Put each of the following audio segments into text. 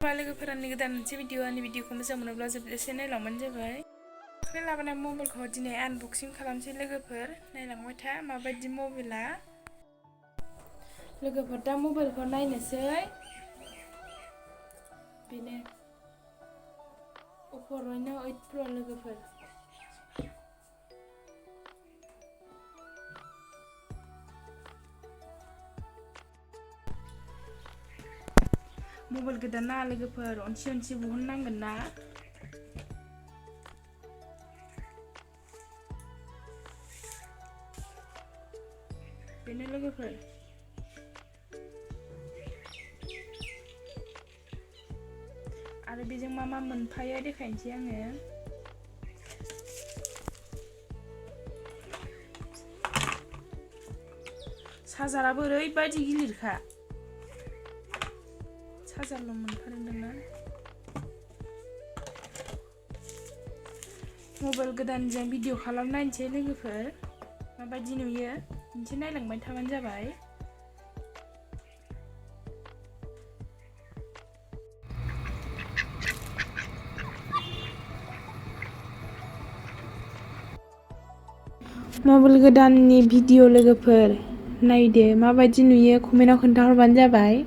लोगोफोरानि गोदान मोनसे भिडिअखौ मोजां मोनोब्ला जोबजासे नायलांबानो जाबाय। लाबोनाय मबाइलखौ दिनै आनबक्सिं खालामसै लोगोफोर, नायलांबाय था माबायदि मबाइला। लोगोफोर दा मबाइलखौ नायनोसै। बेनो Oppo Reno 8 Pro लोगोफोर। मबाइल गोदान ना लोगोफोर, अनसि बहननांगोन ना। बेनो लोगोफोर। आरो बेजों मा मोनफायो देखायनोसै आङो। चार्जाराबो ओरैबायदि गिलिरखा। चार्जारल' मोनफादोंना। मबाइल गोदानजों भिडिअ खालामनायनोसै लोगोफोर, माबायदि नुयो मोनसे नायलांबाय थाबानो जाबाय। मबाइल गोदाननि भिडिअ लोगोफोर, नायदो माबायदि नुयो कमेन्टाव खोन्थाहरबानो जाबाय।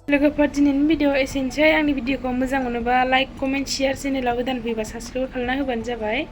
लोगोफोर दिनैनि भिडिअ एसेनोसै। आंनि भिडिअखौ मोजां मोनोबा लाइक कमेन्ट शेयार, चेनेलाव गोदान फैबा साबस्क्राइब खालामना होबानो जाबाय।